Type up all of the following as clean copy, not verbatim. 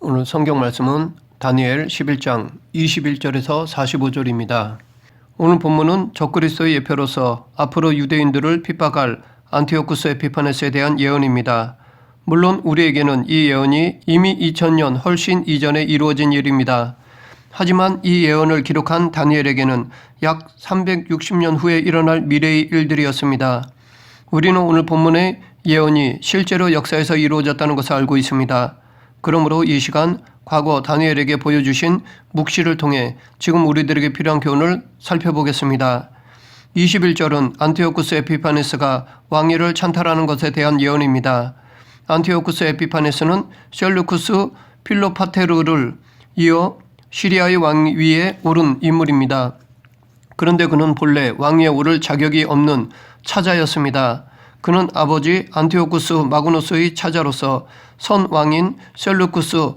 오늘 성경 말씀은 다니엘 11장 21절에서 45절입니다. 오늘 본문은 적그리스도의 예표로서 앞으로 유대인들을 핍박할 안티오쿠스 에피파네스에 대한 예언입니다. 물론 우리에게는 이 예언이 이미 2000년 훨씬 이전에 이루어진 일입니다. 하지만 이 예언을 기록한 다니엘에게는 약 360년 후에 일어날 미래의 일들이었습니다. 우리는 오늘 본문의 예언이 실제로 역사에서 이루어졌다는 것을 알고 있습니다. 그러므로 이 시간 과거 다니엘에게 보여주신 묵시를 통해 지금 우리들에게 필요한 교훈을 살펴보겠습니다. 21절은 안티오쿠스 에피파네스가 왕위를 찬탈하는 것에 대한 예언입니다. 안티오쿠스 에피파네스는 셀루쿠스 필로파테르를 이어 시리아의 왕위에 오른 인물입니다. 그런데 그는 본래 왕위에 오를 자격이 없는 차자였습니다. 그는 아버지 안티오쿠스 마그누스의 차자로서 선 왕인 셀루쿠스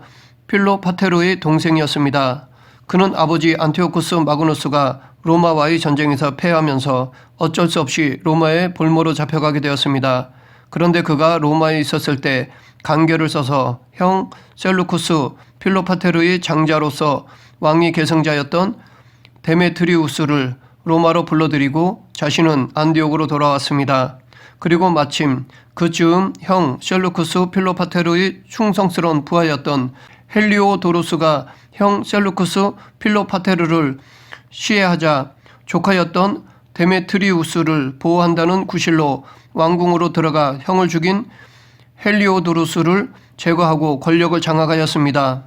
필로파테르의 동생이었습니다. 그는 아버지 안티오쿠스 마그누스가 로마와의 전쟁에서 패하면서 어쩔 수 없이 로마의 볼모로 잡혀가게 되었습니다. 그런데 그가 로마에 있었을 때 간결을 써서 형 셀루쿠스 필로파테르의 장자로서 왕위 계승자였던 데메트리우스를 로마로 불러들이고 자신은 안디옥으로 돌아왔습니다. 그리고 마침 그 즈음 형 셀루쿠스 필로파테르의 충성스러운 부하였던 헬리오도루스가 형 셀루쿠스 필로파테르를 시해하자 조카였던 데메트리우스를 보호한다는 구실로 왕궁으로 들어가 형을 죽인 헬리오도루스를 제거하고 권력을 장악하였습니다.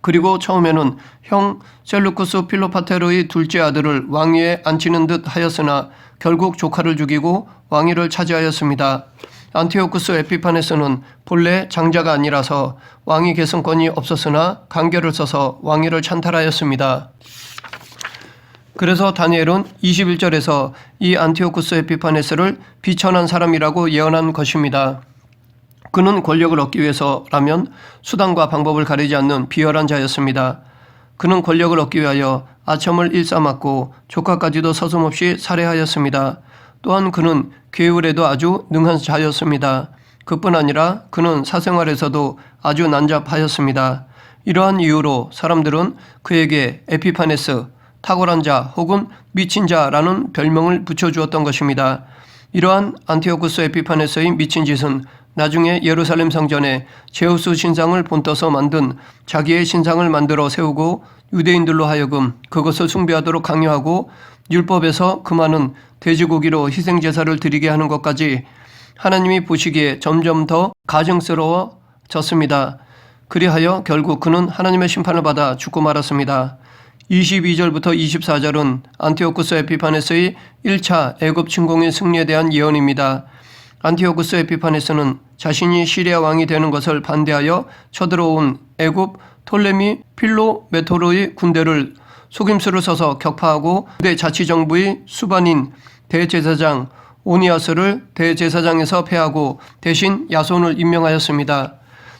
그리고 처음에는 형 셀루쿠스 필로파테르의 둘째 아들을 왕위에 앉히는 듯 하였으나 결국 조카를 죽이고 왕위를 차지하였습니다. 안티오쿠스 에피파네스는 본래 장자가 아니라서 왕위 계승권이 없었으나 간결을 써서 왕위를 찬탈하였습니다. 그래서 다니엘은 21절에서 이 안티오쿠스 에피파네스를 비천한 사람이라고 예언한 것입니다. 그는 권력을 얻기 위해서라면 수단과 방법을 가리지 않는 비열한 자였습니다. 그는 권력을 얻기 위하여 아첨을 일삼았고 조카까지도 서슴없이 살해하였습니다. 또한 그는 괴율에도 아주 능한 자였습니다. 그뿐 아니라 그는 사생활에서도 아주 난잡하였습니다. 이러한 이유로 사람들은 그에게 에피파네스, 탁월한 자 혹은 미친 자라는 별명을 붙여주었던 것입니다. 이러한 안티오쿠스 에피파네스의 미친 짓은 나중에 예루살렘 성전에 제우스 신상을 본떠서 만든 자기의 신상을 만들어 세우고 유대인들로 하여금 그것을 숭배하도록 강요하고 율법에서 그 많은 돼지고기로 희생제사를 드리게 하는 것까지 하나님이 보시기에 점점 더 가증스러워졌습니다. 그리하여 결국 그는 하나님의 심판을 받아 죽고 말았습니다. 22절부터 24절은 안티오쿠스 에피파네스의 1차 애굽 침공의 승리에 대한 예언입니다. 안티오쿠스 에피파네스는 자신이 시리아 왕이 되는 것을 반대하여 쳐들어온 애굽 톨레미 필로메토르의 군대를 속임수를 써서 격파하고 유대 자치정부의 수반인 대제사장 오니아스를 대제사장에서 폐하고 대신 야손을 임명하였습니다.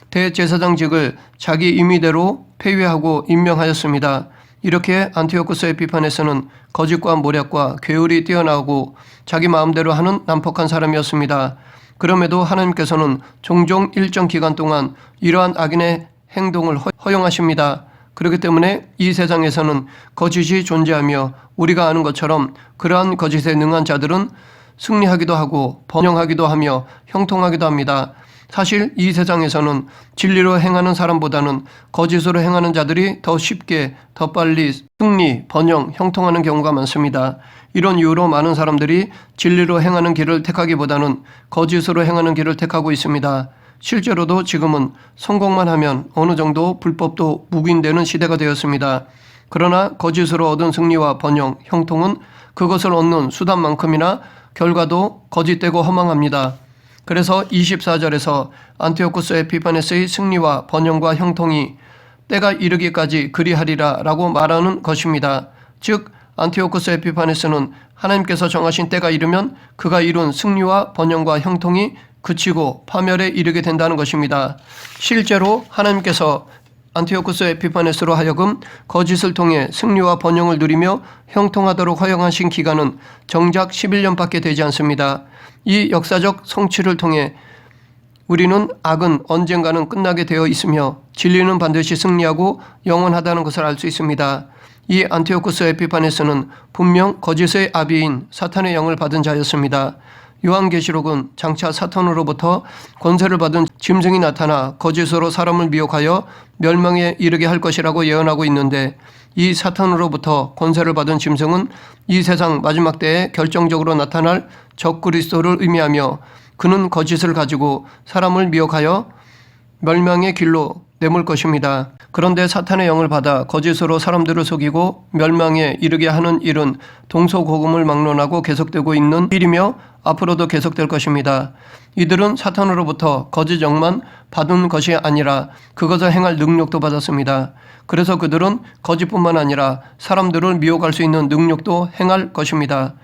대제사장직을 자기 임의대로 폐위하고 임명하였습니다. 이렇게 안티오쿠스 에피파네스는 거짓과 모략과 괴율이 뛰어나고 자기 마음대로 하는 난폭한 사람이었습니다. 그럼에도 하나님께서는 종종 일정 기간 동안 이러한 악인의 행동을 허용하십니다. 그렇기 때문에 이 세상에서는 거짓이 존재하며 우리가 아는 것처럼 그러한 거짓에 능한 자들은 승리하기도 하고 번영하기도 하며 형통하기도 합니다. 사실 이 세상에서는 진리로 행하는 사람보다는 거짓으로 행하는 자들이 더 쉽게 더 빨리 승리, 번영, 형통하는 경우가 많습니다. 이런 이유로 많은 사람들이 진리로 행하는 길을 택하기보다는 거짓으로 행하는 길을 택하고 있습니다. 실제로도 지금은 성공만 하면 어느 정도 불법도 묵인되는 시대가 되었습니다. 그러나 거짓으로 얻은 승리와 번영, 형통은 그것을 얻는 수단만큼이나 결과도 거짓되고 허망합니다. 그래서 24절에서 안티오쿠스 에피파네스의 승리와 번영과 형통이 때가 이르기까지 그리하리라 라고 말하는 것입니다. 즉 안티오쿠스 에피파네스는 하나님께서 정하신 때가 이르면 그가 이룬 승리와 번영과 형통이 그치고 파멸에 이르게 된다는 것입니다. 실제로 하나님께서 안티오쿠스 에피파네스로 하여금 거짓을 통해 승리와 번영을 누리며 형통하도록 허용하신 기간은 정작 11년밖에 되지 않습니다. 이 역사적 성취를 통해 우리는 악은 언젠가는 끝나게 되어 있으며 진리는 반드시 승리하고 영원하다는 것을 알 수 있습니다. 이 안티오쿠스 에피파네스는 분명 거짓의 아비인 사탄의 영을 받은 자였습니다. 요한계시록은 장차 사탄으로부터 권세를 받은 짐승이 나타나 거짓으로 사람을 미혹하여 멸망에 이르게 할 것이라고 예언하고 있는데, 이 사탄으로부터 권세를 받은 짐승은 이 세상 마지막 때에 결정적으로 나타날 적그리스도를 의미하며, 그는 거짓을 가지고 사람을 미혹하여 멸망의 길로 내몰 것입니다. 그런데 사탄의 영을 받아 거짓으로 사람들을 속이고 멸망에 이르게 하는 일은 동서고금을 막론하고 계속되고 있는 일이며 앞으로도 계속될 것입니다. 이들은 사탄으로부터 거짓 영만 받은 것이 아니라 그것을 행할 능력도 받았습니다. 그래서 그들은 거짓뿐만 아니라 사람들을 미혹할 수 있는 능력도 행할 것입니다.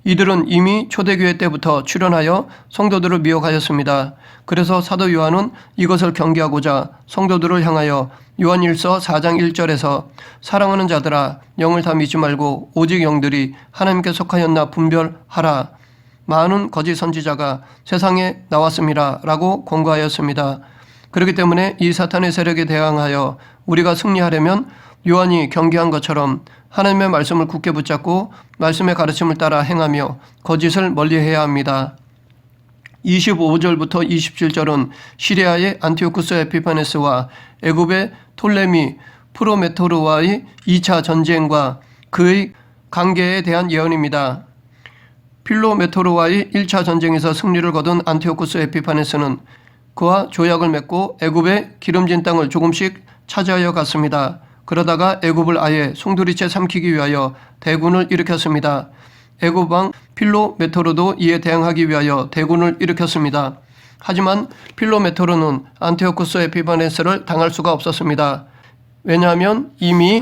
이들은 이미 초대교회 때부터 출현하여 성도들을 미혹하였습니다. 그래서 사도 요한은 이것을 경계하고자 성도들을 향하여 요한일서 4장 1절에서 사랑하는 자들아 영을 다 믿지 말고 오직 영들이 하나님께 속하였나 분별하라. 많은 거짓 선지자가 세상에 나왔습니다 라고 권고하였습니다. 그렇기 때문에 이 사탄의 세력에 대항하여 우리가 승리하려면 요한이 경계한 것처럼 하나님의 말씀을 굳게 붙잡고 말씀의 가르침을 따라 행하며 거짓을 멀리해야 합니다. 25절부터 27절은 시리아의 안티오쿠스 에피파네스와 애굽의 톨레미 프로메토르와의 2차 전쟁과 그의 관계에 대한 예언입니다. 필로메토르와의 1차 전쟁에서 승리를 거둔 안티오쿠스 에피파네스는 그와 조약을 맺고 애굽의 기름진 땅을 조금씩 차지하여 갔습니다. 그러다가 애굽을 아예 송두리째 삼키기 위하여 대군을 일으켰습니다. 애굽 왕 필로메토르도 이에 대항하기 위하여 대군을 일으켰습니다. 하지만 필로메토르는 안티오쿠스 에피파네스를 당할 수가 없었습니다. 왜냐하면 이미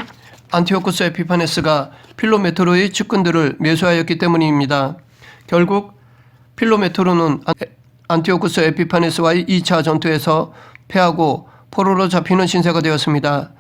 안티오쿠스 에피파네스가 필로메토르의 측근들을 매수하였기 때문입니다. 결국 필로메토르는 안티오쿠스 에피파네스와의 2차 전투에서 패하고 포로로 잡히는 신세가 되었습니다.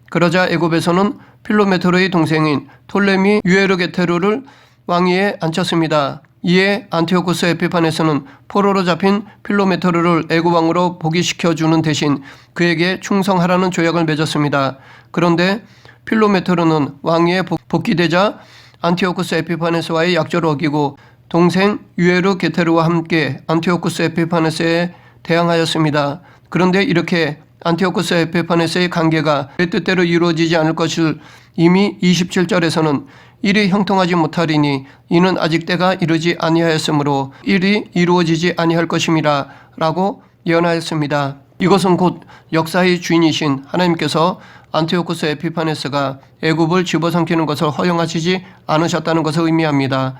그러자 애굽에서는 필로메토르의 동생인 톨레미 유에르게테르를 왕위에 앉혔습니다. 이에 안티오쿠스 에피파네스는 포로로 잡힌 필로메토르를 애굽 왕으로 복위시켜주는 대신 그에게 충성하라는 조약을 맺었습니다. 그런데 필로메토르는 왕위에 복귀되자 안티오쿠스 에피파네스와의 약조를 어기고 동생 유에르게테르와 함께 안티오쿠스 에피파네스에 대항하였습니다. 그런데 이렇게 안티오쿠스 에피파네스의 관계가 내 뜻대로 이루어지지 않을 것을 이미 27절에서는 일이 형통하지 못하리니 이는 아직 때가 이르지 아니하였으므로 일이 이루어지지 아니할 것임이라 라고 예언하였습니다. 이것은 곧 역사의 주인이신 하나님께서 안티오쿠스 에피파네스가 애굽을 집어삼키는 것을 허용하시지 않으셨다는 것을 의미합니다.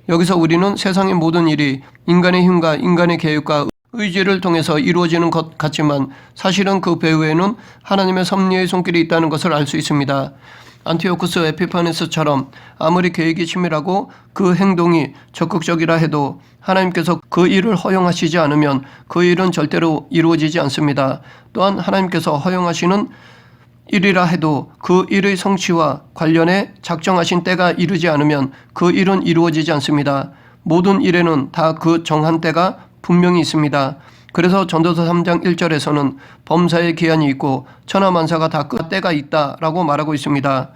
여기서 우리는 세상의 모든 일이 인간의 힘과 인간의 계획과 의지를 통해서 이루어지는 것 같지만 사실은 그 배후에는 하나님의 섭리의 손길이 있다는 것을 알 수 있습니다. 안티오쿠스 에피파네스처럼 아무리 계획이 치밀하고 그 행동이 적극적이라 해도 하나님께서 그 일을 허용하시지 않으면 그 일은 절대로 이루어지지 않습니다. 또한 하나님께서 허용하시는 일이라 해도 그 일의 성취와 관련해 작정하신 때가 이르지 않으면 그 일은 이루어지지 않습니다. 모든 일에는 다 그 정한 때가 분명히 있습니다. 그래서 전도서 3장 1절에서는 범사의 기한이 있고 천하만사가 다 그 때가 있다라고 말하고 있습니다.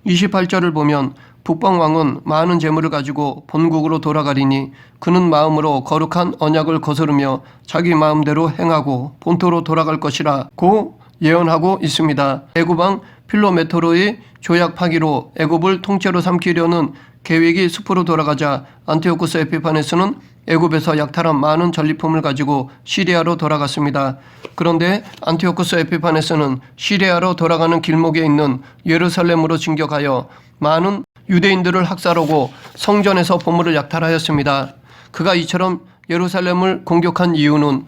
28절을 보면 북방왕은 많은 재물을 가지고 본국으로 돌아가리니 그는 마음으로 거룩한 언약을 거스르며 자기 마음대로 행하고 본토로 돌아갈 것이라고 예언하고 있습니다. 애굽왕 필로메토르의 조약 파기로 애굽을 통째로 삼키려는 계획이 숲으로 돌아가자 안티오쿠스 에피파네스는 애굽에서 약탈한 많은 전리품을 가지고 시리아로 돌아갔습니다. 그런데 안티오쿠스 에피파네스는 시리아로 돌아가는 길목에 있는 예루살렘으로 진격하여 많은 유대인들을 학살하고 성전에서 보물을 약탈하였습니다. 그가 이처럼 예루살렘을 공격한 이유는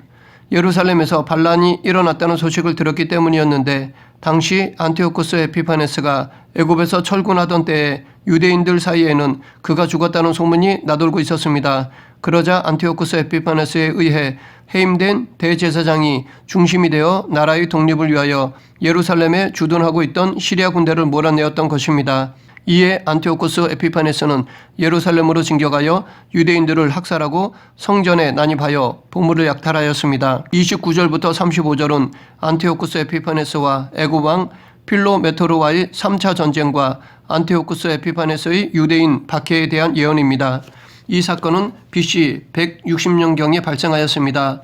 예루살렘에서 반란이 일어났다는 소식을 들었기 때문이었는데, 당시 안티오쿠스 에피파네스가 애굽에서 철군하던 때에 유대인들 사이에는 그가 죽었다는 소문이 나돌고 있었습니다. 그러자 안티오쿠스 에피파네스에 의해 해임된 대제사장이 중심이 되어 나라의 독립을 위하여 예루살렘에 주둔하고 있던 시리아 군대를 몰아내었던 것입니다. 이에 안티오쿠스 에피파네스는 예루살렘으로 진격하여 유대인들을 학살하고 성전에 난입하여 보물을 약탈하였습니다. 29절부터 35절은 안티오쿠스 에피파네스와 애굽 왕 필로메토르와의 3차 전쟁과 안티오쿠스 에피파네스의 유대인 박해에 대한 예언입니다. 이 사건은 BC 160년경에 발생하였습니다.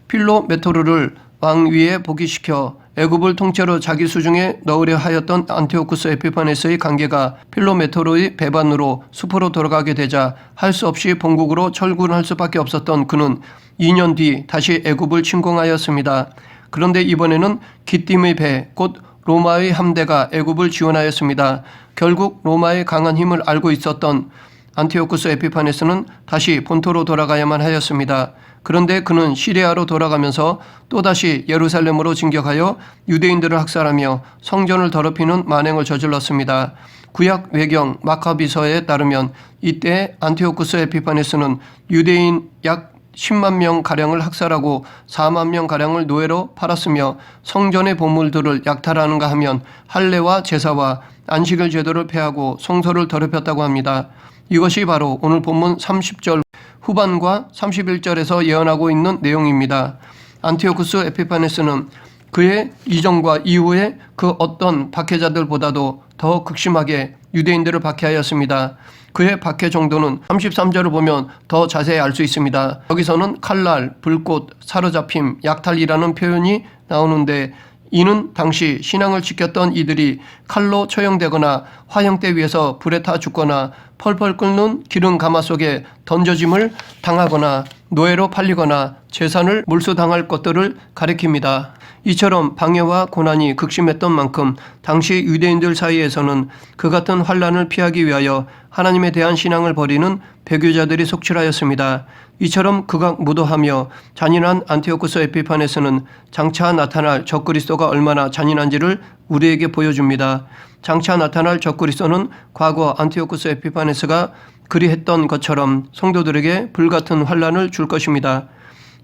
필로메토르를 왕위에 복위시켜 애굽을 통째로 자기 수중에 넣으려 하였던 안티오쿠스 에피파네스의 관계가 필로메토르의 배반으로 숲으로 돌아가게 되자 할 수 없이 본국으로 철군할 수밖에 없었던 그는 2년 뒤 다시 애굽을 침공하였습니다. 그런데 이번에는 기띔의 배, 곧 로마의 함대가 애굽을 지원하였습니다. 결국 로마의 강한 힘을 알고 있었던 안티오쿠스 에피파네스는 다시 본토로 돌아가야만 하였습니다. 그런데 그는 시리아로 돌아가면서 또다시 예루살렘으로 진격하여 유대인들을 학살하며 성전을 더럽히는 만행을 저질렀습니다. 구약 외경 마카비서에 따르면 이때 안티오쿠스 에피파네스는 유대인 약 10만 명가량을 학살하고 4만 명가량을 노예로 팔았으며 성전의 보물들을 약탈하는가 하면 할례와 제사와 안식일 제도를 폐하고 성소를 더럽혔다고 합니다. 이것이 바로 오늘 본문 30절 후반과 31절에서 예언하고 있는 내용입니다. 안티오쿠스 에피파네스는 그의 이전과 이후에 그 어떤 박해자들보다도 더 극심하게 유대인들을 박해하였습니다. 그의 박해 정도는 33절을 보면 더 자세히 알 수 있습니다. 여기서는 칼날, 불꽃, 사로잡힘, 약탈이라는 표현이 나오는데 이는 당시 신앙을 지켰던 이들이 칼로 처형되거나 화형대 위에서 불에 타 죽거나 펄펄 끓는 기름 가마 속에 던져짐을 당하거나 노예로 팔리거나 재산을 몰수당할 것들을 가리킵니다. 이처럼 방해와 고난이 극심했던 만큼 당시 유대인들 사이에서는 그 같은 환난을 피하기 위하여 하나님에 대한 신앙을 버리는 배교자들이 속출하였습니다. 이처럼 극악무도하며 잔인한 안티오쿠스 에피파네스는 장차 나타날 적그리스도가 얼마나 잔인한지를 우리에게 보여줍니다. 장차 나타날 적그리스도는 과거 안티오쿠스 에피파네스가 그리했던 것처럼 성도들에게 불같은 환난을 줄 것입니다.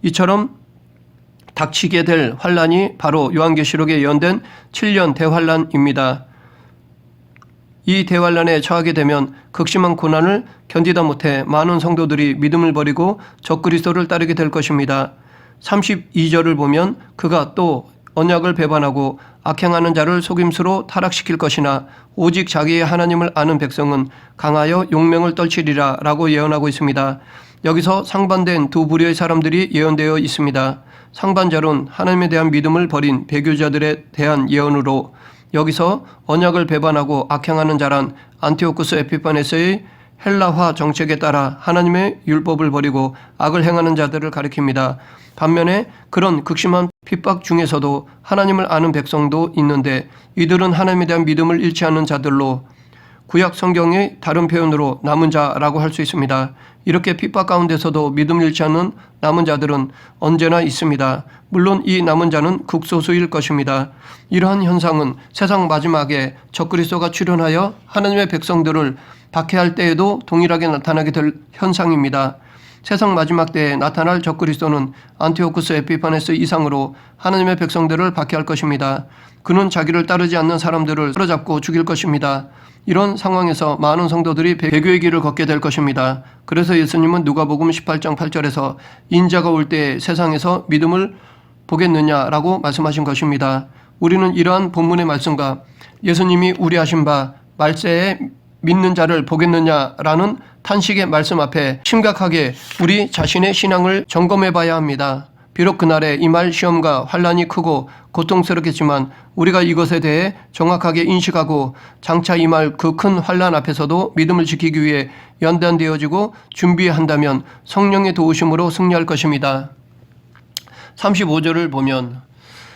이처럼 닥치게 될 환난이 바로 요한계시록에 예언된 7년 대환난입니다. 이 대환난에 처하게 되면 극심한 고난을 견디다 못해 많은 성도들이 믿음을 버리고 적그리스도를 따르게 될 것입니다. 32절을 보면 그가 또 언약을 배반하고 악행하는 자를 속임수로 타락시킬 것이나 오직 자기의 하나님을 아는 백성은 강하여 용맹을 떨치리라 라고 예언하고 있습니다. 여기서 상반된 두 부류의 사람들이 예언되어 있습니다. 상반절은 하나님에 대한 믿음을 버린 배교자들에 대한 예언으로 여기서 언약을 배반하고 악행하는 자란 안티오쿠스 에피파네스의 헬라화 정책에 따라 하나님의 율법을 버리고 악을 행하는 자들을 가리킵니다. 반면에 그런 극심한 핍박 중에서도 하나님을 아는 백성도 있는데 이들은 하나님에 대한 믿음을 잃지 않는 자들로 구약 성경의 다른 표현으로 남은 자라고 할 수 있습니다. 이렇게 핍박 가운데서도 믿음을 잃지 않는 남은 자들은 언제나 있습니다. 물론 이 남은 자는 극소수일 것입니다. 이러한 현상은 세상 마지막에 적그리스도가 출현하여 하나님의 백성들을 박해할 때에도 동일하게 나타나게 될 현상입니다. 세상 마지막 때에 나타날 적그리스도는 안티오쿠스 에피파네스 이상으로 하나님의 백성들을 박해할 것입니다. 그는 자기를 따르지 않는 사람들을 사로잡고 죽일 것입니다. 이런 상황에서 많은 성도들이 배교의 길을 걷게 될 것입니다. 그래서 예수님은 누가복음 18장 8절에서 인자가 올 때 세상에서 믿음을 보겠느냐라고 말씀하신 것입니다. 우리는 이러한 본문의 말씀과 예수님이 우려하신 바 말세에 믿는 자를 보겠느냐라는 탄식의 말씀 앞에 심각하게 우리 자신의 신앙을 점검해 봐야 합니다. 비록 그날에 임할 시험과 환난이 크고 고통스럽겠지만 우리가 이것에 대해 정확하게 인식하고 장차 임할 그 큰 환난 앞에서도 믿음을 지키기 위해 연단되어지고 준비한다면 성령의 도우심으로 승리할 것입니다. 35절을 보면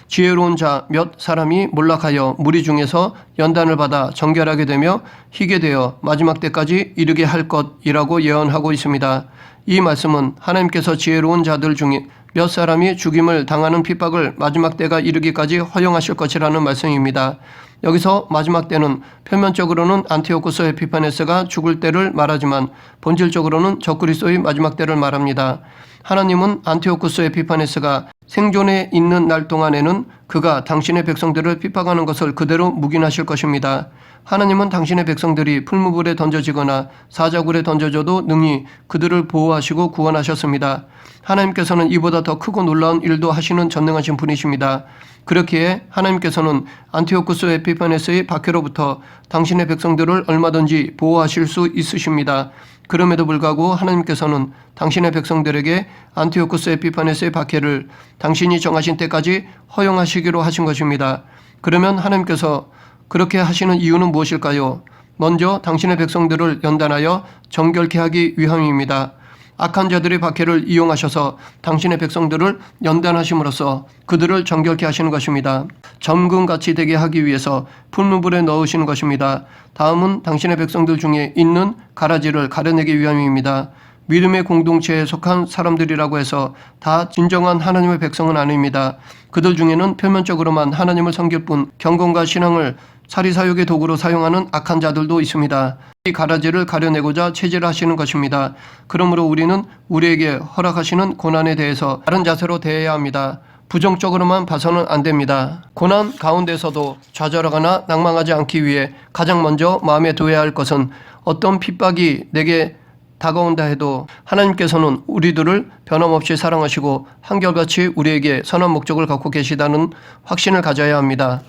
지혜로운 자 몇 사람이 몰락하여 무리 중에서 연단을 받아 정결하게 되며 희게 되어 마지막 때까지 이르게 할 것이라고 예언하고 있습니다. 이 말씀은 하나님께서 지혜로운 자들 중에 몇 사람이 죽임을 당하는 핍박을 마지막 때가 이르기까지 허용하실 것이라는 말씀입니다. 여기서 마지막 때는 표면적으로는 안티오쿠스 에피파네스가 죽을 때를 말하지만 본질적으로는 적그리스도의 마지막 때를 말합니다. 하나님은 안티오쿠스 에피파네스가 생존해 있는 날 동안에는 그가 당신의 백성들을 핍박하는 것을 그대로 묵인하실 것입니다. 하나님은 당신의 백성들이 풀무불에 던져지거나 사자굴에 던져져도 능히 그들을 보호하시고 구원하셨습니다. 하나님께서는 이보다 더 크고 놀라운 일도 하시는 전능하신 분이십니다. 그렇기에 하나님께서는 안티오쿠스 에피파네스의 박해로부터 당신의 백성들을 얼마든지 보호하실 수 있으십니다. 그럼에도 불구하고 하나님께서는 당신의 백성들에게 안티오쿠스 에피파네스의 박해를 당신이 정하신 때까지 허용하시기로 하신 것입니다. 그러면 하나님께서 그렇게 하시는 이유는 무엇일까요? 먼저 당신의 백성들을 연단하여 정결케 하기 위함입니다. 악한 자들의 박해를 이용하셔서 당신의 백성들을 연단하심으로써 그들을 정결케 하시는 것입니다. 점금같이 되게 하기 위해서 풀무불에 넣으시는 것입니다. 다음은 당신의 백성들 중에 있는 가라지를 가려내기 위함입니다. 믿음의 공동체에 속한 사람들이라고 해서 다 진정한 하나님의 백성은 아닙니다. 그들 중에는 표면적으로만 하나님을 섬길 뿐 경건과 신앙을 사리사욕의 도구로 사용하는 악한 자들도 있습니다. 이 가라지를 가려내고자 체질하시는 것입니다. 그러므로 우리는 우리에게 허락하시는 고난에 대해서 다른 자세로 대해야 합니다. 부정적으로만 봐서는 안 됩니다. 고난 가운데서도 좌절하거나 낭망하지 않기 위해 가장 먼저 마음에 두어야 할 것은 어떤 핍박이 내게 다가온다 해도 하나님께서는 우리들을 변함없이 사랑하시고 한결같이 우리에게 선한 목적을 갖고 계시다는 확신을 가져야 합니다.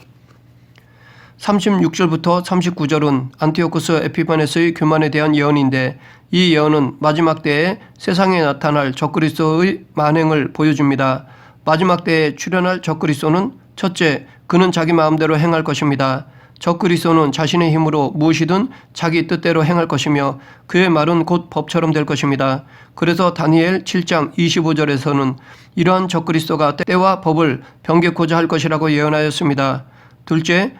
36절부터 39절은 안티오쿠스 에피파네스의 교만에 대한 예언인데 이 예언은 마지막 때에 세상에 나타날 적그리스도의 만행을 보여줍니다. 마지막 때에 출현할 적그리스도는 첫째, 그는 자기 마음대로 행할 것입니다. 적그리스도는 자신의 힘으로 무엇이든 자기 뜻대로 행할 것이며 그의 말은 곧 법처럼 될 것입니다. 그래서 다니엘 7장 25절에서는 이러한 적그리스도가 때와 법을 변개코자 할 것이라고 예언하였습니다. 둘째,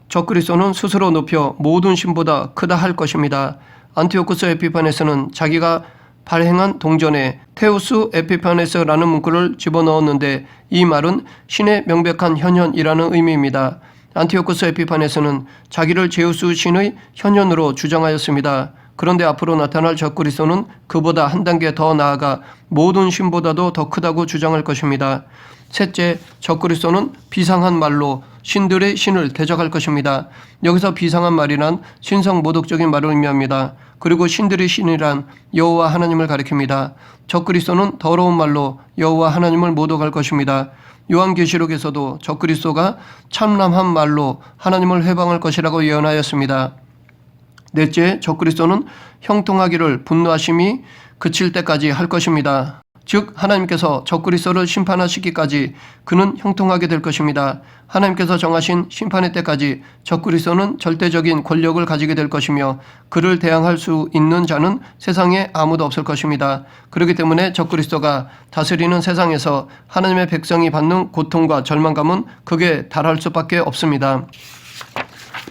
적그리스도는 스스로 높여 모든 신보다 크다 할 것입니다. 안티오쿠스 에피파네스는 자기가 발행한 동전에 테우스 에피파네스라는 문구를 집어넣었는데 이 말은 신의 명백한 현현이라는 의미입니다. 안티오쿠스 에피파네스는 자기를 제우스 신의 현현으로 주장하였습니다. 그런데 앞으로 나타날 적그리스도는 그보다 한 단계 더 나아가 모든 신보다도 더 크다고 주장할 것입니다. 셋째, 적그리스도는 비상한 말로 신들의 신을 대적할 것입니다. 여기서 비상한 말이란 신성 모독적인 말을 의미합니다. 그리고 신들의 신이란 여호와 하나님을 가리킵니다. 적그리스도는 더러운 말로 여호와 하나님을 모독할 것입니다. 요한계시록에서도 적그리스도가 참람한 말로 하나님을 회방할 것이라고 예언하였습니다. 넷째, 적그리스도는 형통하기를 분노하심이 그칠 때까지 할 것입니다. 즉 하나님께서 적그리스도를 심판하시기까지 그는 형통하게 될 것입니다. 하나님께서 정하신 심판의 때까지 적그리스도는 절대적인 권력을 가지게 될 것이며 그를 대항할 수 있는 자는 세상에 아무도 없을 것입니다. 그렇기 때문에 적그리스도가 다스리는 세상에서 하나님의 백성이 받는 고통과 절망감은 극에 달할 수밖에 없습니다.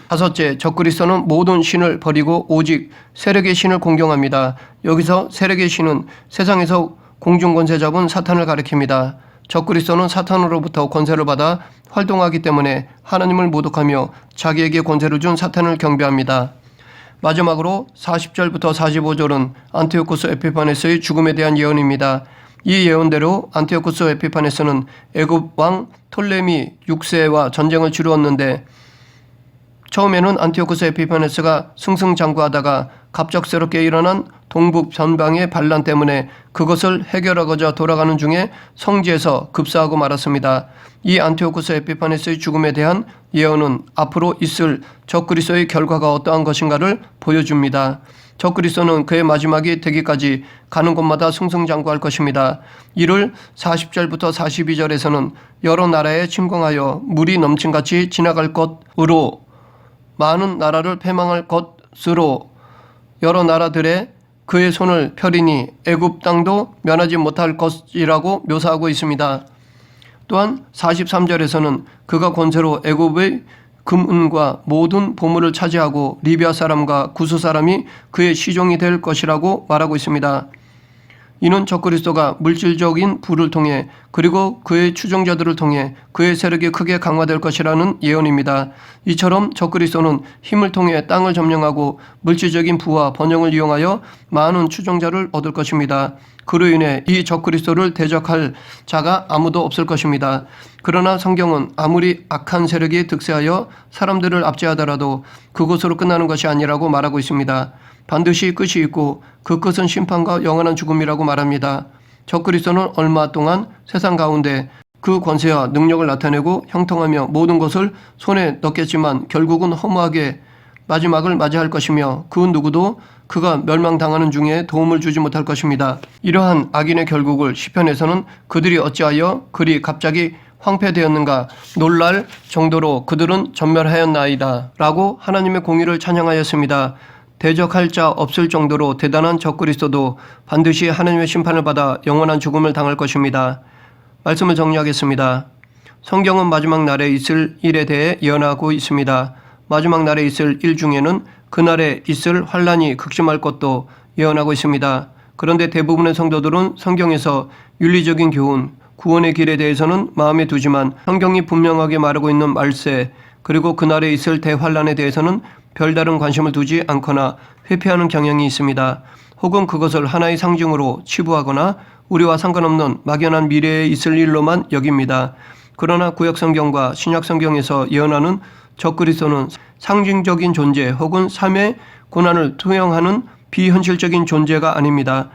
다섯째, 적그리스도는 모든 신을 버리고 오직 세력의 신을 공경합니다. 여기서 세력의 신은 세상에서 공중권세 잡은 사탄을 가리킵니다. 적그리스도는 사탄으로부터 권세를 받아 활동하기 때문에 하나님을 모독하며 자기에게 권세를 준 사탄을 경배합니다. 마지막으로 40절부터 45절은 안티오쿠스 에피파네스의 죽음에 대한 예언입니다. 이 예언대로 안티오쿠스 에피파네스는 애굽 왕 톨레미 6세와 전쟁을 치루었는데 처음에는 안티오쿠스 에피파네스가 승승장구하다가 갑작스럽게 일어난 동북 전방의 반란 때문에 그것을 해결하고자 돌아가는 중에 성지에서 급사하고 말았습니다. 이 안티오쿠스 에피파네스의 죽음에 대한 예언은 앞으로 있을 적그리스도의 결과가 어떠한 것인가를 보여줍니다. 적그리스도는 그의 마지막이 되기까지 가는 곳마다 승승장구할 것입니다. 이를 40절부터 42절에서는 여러 나라에 침공하여 물이 넘친같이 지나갈 것으로 많은 나라를 패망할 것으로 여러 나라들의 그의 손을 펴리니 애굽 땅도 면하지 못할 것이라고 묘사하고 있습니다. 또한 43절에서는 그가 권세로 애굽의 금은과 모든 보물을 차지하고 리비아 사람과 구스 사람이 그의 시종이 될 것이라고 말하고 있습니다. 이는 적그리스도가 물질적인 부를 통해 그리고 그의 추종자들을 통해 그의 세력이 크게 강화될 것이라는 예언입니다. 이처럼 적그리스도는 힘을 통해 땅을 점령하고 물질적인 부와 번영을 이용하여 많은 추종자를 얻을 것입니다. 그로 인해 이 적그리스도를 대적할 자가 아무도 없을 것입니다. 그러나 성경은 아무리 악한 세력이 득세하여 사람들을 압제하더라도 그것으로 끝나는 것이 아니라고 말하고 있습니다. 반드시 끝이 있고 그 끝은 심판과 영원한 죽음이라고 말합니다. 적그리스도는 얼마 동안 세상 가운데 그 권세와 능력을 나타내고 형통하며 모든 것을 손에 넣겠지만 결국은 허무하게 마지막을 맞이할 것이며 그 누구도 그가 멸망당하는 중에 도움을 주지 못할 것입니다. 이러한 악인의 결국을 시편에서는 그들이 어찌하여 그리 갑자기 황폐되었는가 놀랄 정도로 그들은 전멸하였나이다 라고 하나님의 공의를 찬양하였습니다. 대적할 자 없을 정도로 대단한 적그리스도도 반드시 하나님의 심판을 받아 영원한 죽음을 당할 것입니다. 말씀을 정리하겠습니다. 성경은 마지막 날에 있을 일에 대해 예언하고 있습니다. 마지막 날에 있을 일 중에는 그날에 있을 환란이 극심할 것도 예언하고 있습니다. 그런데 대부분의 성도들은 성경에서 윤리적인 교훈, 구원의 길에 대해서는 마음에 두지만 성경이 분명하게 말하고 있는 말세 그리고 그날에 있을 대환란에 대해서는 별다른 관심을 두지 않거나 회피하는 경향이 있습니다. 혹은 그것을 하나의 상징으로 치부하거나 우리와 상관없는 막연한 미래에 있을 일로만 여깁니다. 그러나 구약성경과 신약성경에서 예언하는 적그리스도는 상징적인 존재 혹은 삶의 고난을 투영하는 비현실적인 존재가 아닙니다.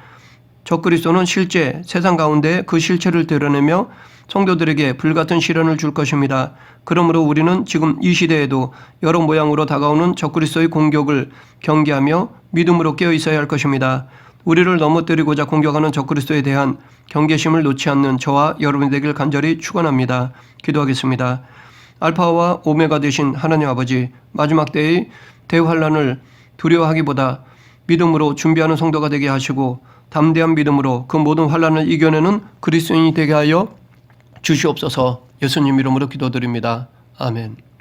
적그리스도는 실제 세상 가운데 그 실체를 드러내며 성도들에게 불같은 시련을 줄 것입니다. 그러므로 우리는 지금 이 시대에도 여러 모양으로 다가오는 적그리스도의 공격을 경계하며 믿음으로 깨어 있어야 할 것입니다. 우리를 넘어뜨리고자 공격하는 적그리스도에 대한 경계심을 놓지 않는 저와 여러분이 되길 간절히 축원합니다. 기도하겠습니다. 알파와 오메가 되신 하나님 아버지, 마지막 때의 대환란을 두려워하기보다 믿음으로 준비하는 성도가 되게 하시고 담대한 믿음으로 그 모든 환란을 이겨내는 그리스도인이 되게 하여 주시옵소서. 예수님 이름으로 기도드립니다. 아멘.